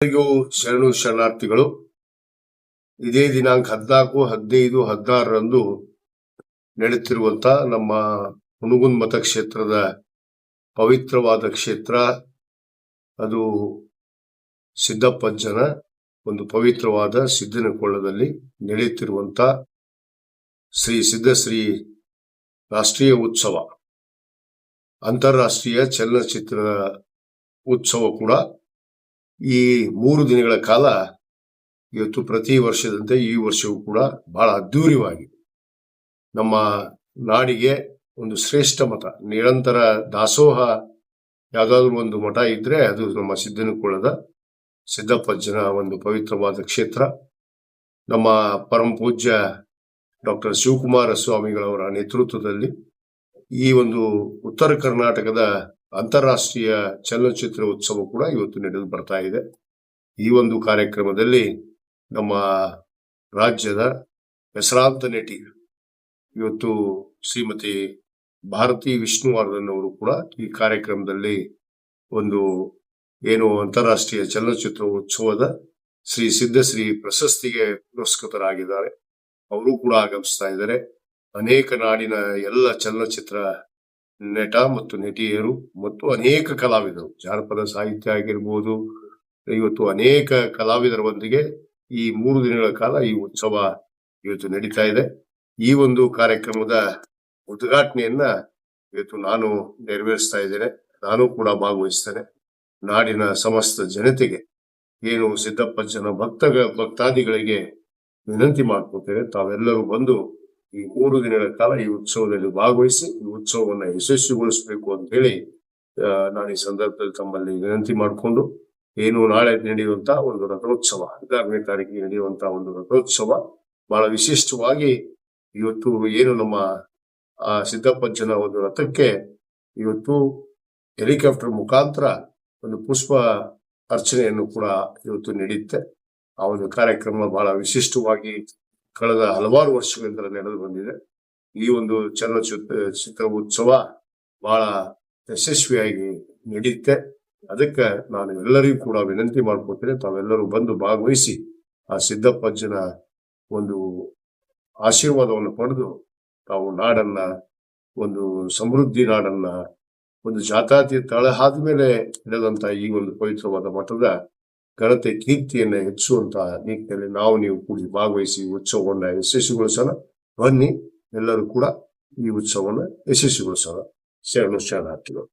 ಎಲ್ಲರಿಗೂ ಶರಣು ಶರಣಾರ್ಥಿಗಳು. ಇದೇ ದಿನಾಂಕ 14, 15, 16ರಂದು ನಡೆಯುತ್ತಿರುವಂತ ನಮ್ಮ ಹುನಗುಂದ ಮತಕ್ಷೇತ್ರದ ಪವಿತ್ರವಾದ ಕ್ಷೇತ್ರ, ಅದು ಸಿದ್ದಪ್ಪಜ್ಜನ ಒಂದು ಪವಿತ್ರವಾದ ಸಿದ್ದನಕೊಳ್ಳದಲ್ಲಿ ನಡೆಯುತ್ತಿರುವಂತ ಶ್ರೀ ಸಿದ್ದಶ್ರೀ ರಾಷ್ಟ್ರೀಯ ಉತ್ಸವ, ಅಂತಾರಾಷ್ಟ್ರೀಯ ಚಲನಚಿತ್ರ ಉತ್ಸವ ಕೂಡ ಈ 3 ದಿನಗಳ ಕಾಲ ಇವತ್ತು ಪ್ರತಿ ವರ್ಷದಂತೆ ಈ ವರ್ಷವೂ ಕೂಡ ಬಹಳ ಅದ್ದೂರಿಯಾಗಿ ನಮ್ಮ ನಾಡಿಗೆ ಒಂದು ಶ್ರೇಷ್ಠ ಮಠ, ನಿರಂತರ ದಾಸೋಹ ಯಾವ್ದಾದ್ರು ಒಂದು ಮಠ ಇದ್ರೆ ಅದು ನಮ್ಮ ಸಿದ್ದನಕೊಳ್ಳದ ಸಿದ್ದಪ್ಪಜ್ಜನ ಒಂದು ಪವಿತ್ರವಾದ ಕ್ಷೇತ್ರ. ನಮ್ಮ ಪರಮ ಪೂಜ್ಯ ಡಾಕ್ಟರ್ ಶಿವಕುಮಾರ ಸ್ವಾಮಿಗಳವರ ನೇತೃತ್ವದಲ್ಲಿ ಈ ಒಂದು ಉತ್ತರ ಕರ್ನಾಟಕದ ಅಂತಾರಾಷ್ಟ್ರೀಯ ಚಲನಚಿತ್ರ ಉತ್ಸವ ಕೂಡ ಇವತ್ತು ನಡೆದು ಬರ್ತಾ ಇದೆ. ಈ ಒಂದು ಕಾರ್ಯಕ್ರಮದಲ್ಲಿ ನಮ್ಮ ರಾಜ್ಯದ ಹೆಸರಾಂತ ನಟಿ ಇವತ್ತು ಶ್ರೀಮತಿ ಭಾರತಿ ವಿಷ್ಣುವರ್ಧನ್ ಅವರು ಕೂಡ ಈ ಕಾರ್ಯಕ್ರಮದಲ್ಲಿ ಒಂದು ಏನು ಅಂತಾರಾಷ್ಟ್ರೀಯ ಚಲನಚಿತ್ರ ಉತ್ಸವದ ಶ್ರೀ ಸಿದ್ದಶ್ರೀ ಪ್ರಶಸ್ತಿಗೆ ಪುರಸ್ಕೃತರಾಗಿದ್ದಾರೆ. ಅವರು ಕೂಡ ಆಗಮಿಸ್ತಾ ಇದ್ದಾರೆ. ಅನೇಕ ನಾಡಿನ ಎಲ್ಲ ಚಲನಚಿತ್ರ ನಟ ಮತ್ತು ನಟಿಯರು ಮತ್ತು ಅನೇಕ ಕಲಾವಿದರು, ಜಾನಪದ ಸಾಹಿತ್ಯ ಆಗಿರ್ಬೋದು, ಇವತ್ತು ಅನೇಕ ಕಲಾವಿದರೊಂದಿಗೆ ಈ 3 ದಿನಗಳ ಕಾಲ ಈ ಉತ್ಸವ ಇವತ್ತು ನಡೀತಾ ಇದೆ. ಈ ಒಂದು ಕಾರ್ಯಕ್ರಮದ ಉದ್ಘಾಟನೆಯನ್ನ ಇವತ್ತು ನಾನು ನೆರವೇರಿಸ್ತಾ ಇದ್ದೇನೆ. ನಾನು ಕೂಡ ಭಾಗವಹಿಸ್ತೇನೆ. ನಾಡಿನ ಸಮಸ್ತ ಜನತೆಗೆ, ಏನು ಸಿದ್ದಪ್ಪಜ್ಜನ ಭಕ್ತಾದಿಗಳಿಗೆ ವಿನಂತಿ ಮಾಡ್ಕೊತೇನೆ, ತಾವೆಲ್ಲರೂ ಬಂದು ಈ 3 ದಿನಗಳ ಕಾಲ ಈ ಉತ್ಸವದಲ್ಲಿ ಭಾಗವಹಿಸಿ ಈ ಉತ್ಸವವನ್ನ ಯಶಸ್ವಿಗೊಳಿಸಬೇಕು ಅಂತ ಹೇಳಿ ನಾನು ಈ ಸಂದರ್ಭದಲ್ಲಿ ತಮ್ಮಲ್ಲಿ ವಿನಂತಿ ಮಾಡಿಕೊಂಡು, ಏನು ನಾಳೆ ನಡೆಯುವಂತ ಒಂದು ರಥೋತ್ಸವ, 16ನೇ ತಾರೀಕಿಗೆ ನಡೆಯುವಂತ ಒಂದು ರಥೋತ್ಸವ ಬಹಳ ವಿಶಿಷ್ಟವಾಗಿ ಇವತ್ತು ಏನು ನಮ್ಮ ಸಿದ್ದಪ್ಪಜ್ಜನ ಒಂದು ರಥಕ್ಕೆ ಇವತ್ತು ಹೆಲಿಕಾಪ್ಟರ್ ಮುಖಾಂತರ ಒಂದು ಪುಷ್ಪ ಅರ್ಚನೆಯನ್ನು ಕೂಡ ಇವತ್ತು ನಡೆಯುತ್ತೆ. ಆ ಒಂದು ಕಾರ್ಯಕ್ರಮ ಬಹಳ ವಿಶಿಷ್ಟವಾಗಿ ಕಳೆದ ಹಲವಾರು ವರ್ಷಗಳಿಂದ ನಡೆದು ಬಂದಿದೆ. ಈ ಒಂದು ಚಲನಚಿತ್ರ ಉತ್ಸವ ಬಹಳ ಯಶಸ್ವಿಯಾಗಿ ನಡೆಯುತ್ತೆ. ಅದಕ್ಕೆ ನಾನು ಎಲ್ಲರಿಗೂ ಕೂಡ ವಿನಂತಿ ಮಾಡ್ಕೊತೇನೆ, ತಾವೆಲ್ಲರೂ ಬಂದು ಭಾಗವಹಿಸಿ ಆ ಸಿದ್ದಪ್ಪಜ್ಜನ ಒಂದು ಆಶೀರ್ವಾದವನ್ನು ಪಡೆದು ತಾವು ನಾಡನ್ನ, ಒಂದು ಸಮೃದ್ಧಿ ನಾಡನ್ನ, ಒಂದು ಜಾತ್ಯಾತೀತ ತಳಹಾದ ಮೇಲೆ ನಡೆದಂತ ಈ ಒಂದು ಪವಿತ್ರವಾದ ಮಠದ ಘನತೆ ಕೀರ್ತಿಯನ್ನ ಹೆಚ್ಚುವಂತ ನಿಟ್ಟಿನಲ್ಲಿ ನಾವು ನೀವು ಕೂಡಿ ಭಾಗವಹಿಸಿ ಉತ್ಸವವನ್ನ ಯಶಸ್ವಿಗೊಳಿಸೋಣ. ಬನ್ನಿ, ಎಲ್ಲರೂ ಕೂಡ ಈ ಉತ್ಸವವನ್ನ ಯಶಸ್ವಿಗೊಳಿಸೋಣ. ಶರಣು ಶರಣಾರ್ಥಿಗಳು.